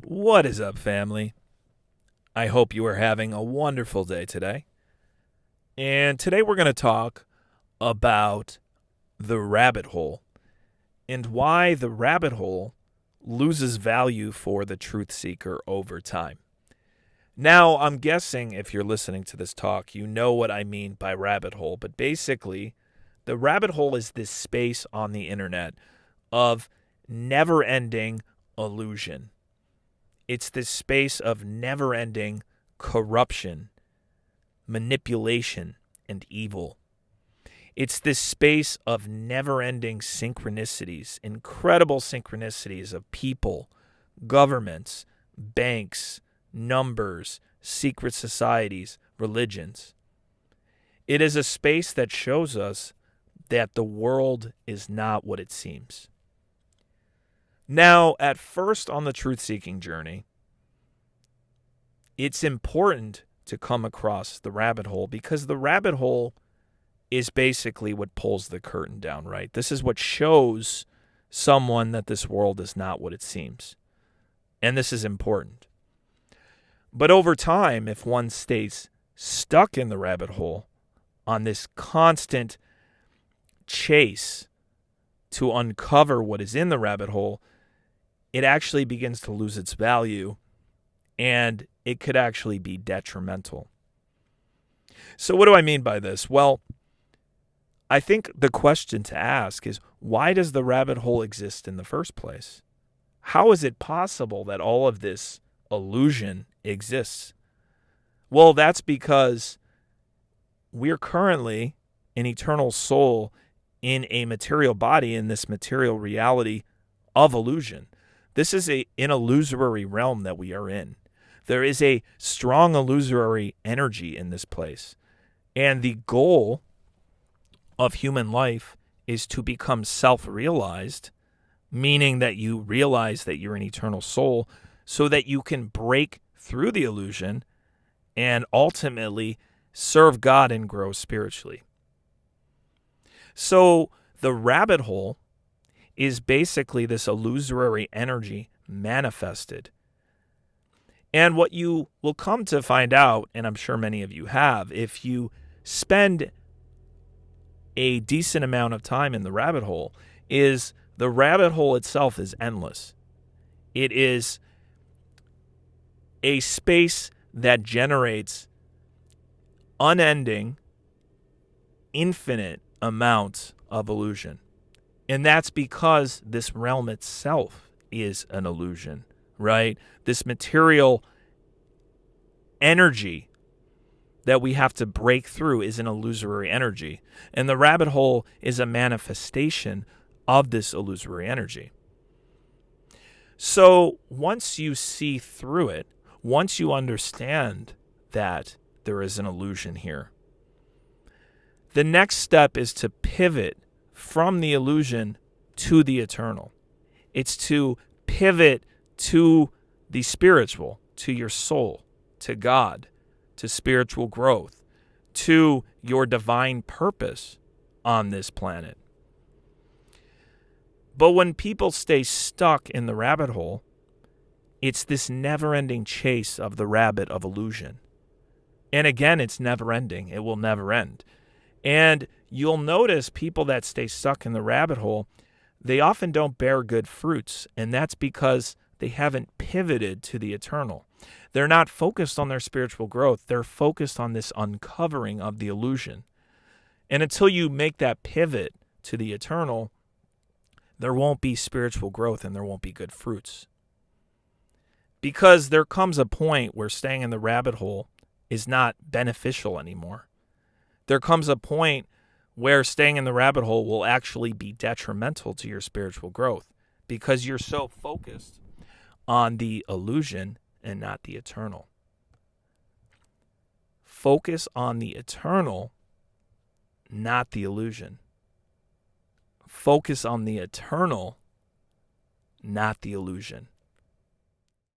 What is up, family? I hope you are having a wonderful day today. And today we're going to talk about the rabbit hole and why the rabbit hole loses value for the truth seeker over time. Now, I'm guessing if you're listening to this talk, you know what I mean by rabbit hole, but basically, the rabbit hole is this space on the internet of never-ending illusion. It's this space of never-ending corruption, manipulation, and evil. It's this space of never-ending synchronicities, incredible synchronicities of people, governments, banks, numbers, secret societies, religions. It is a space that shows us that the world is not what it seems. Now, at first on the truth-seeking journey, it's important to come across the rabbit hole because the rabbit hole is basically what pulls the curtain down, right? This is what shows someone that this world is not what it seems. And this is important. But over time, if one stays stuck in the rabbit hole on this constant chase to uncover what is in the rabbit hole, it actually begins to lose its value, and it could actually be detrimental. So what do I mean by this? Well, I think the question to ask is, why does the rabbit hole exist in the first place? How is it possible that all of this illusion exists? Well, that's because we're currently an eternal soul in a material body in this material reality of illusion. This is an illusory realm that we are in. There is a strong illusory energy in this place. And the goal of human life is to become self-realized, meaning that you realize that you're an eternal soul so that you can break through the illusion and ultimately serve God and grow spiritually. So the rabbit hole is basically this illusory energy manifested. And what you will come to find out, and I'm sure many of you have, if you spend a decent amount of time in the rabbit hole, is the rabbit hole itself is endless. It is a space that generates unending, infinite amounts of illusion. And that's because this realm itself is an illusion, right? This material energy that we have to break through is an illusory energy. And the rabbit hole is a manifestation of this illusory energy. So once you see through it, once you understand that there is an illusion here, the next step is to pivot from the illusion to the eternal. It's to pivot to the spiritual, to your soul, to God, to spiritual growth, to your divine purpose on this planet. But when people stay stuck in the rabbit hole, it's this never-ending chase of the rabbit of illusion. And again, it's never-ending. It will never end. And you'll notice people that stay stuck in the rabbit hole, they often don't bear good fruits, and that's because they haven't pivoted to the eternal. They're not focused on their spiritual growth. They're focused on this uncovering of the illusion. And until you make that pivot to the eternal, there won't be spiritual growth and there won't be good fruits. Because there comes a point where staying in the rabbit hole is not beneficial anymore. There comes a point where staying in the rabbit hole will actually be detrimental to your spiritual growth because you're so focused on the illusion and not the eternal. Focus on the eternal, not the illusion. Focus on the eternal, not the illusion.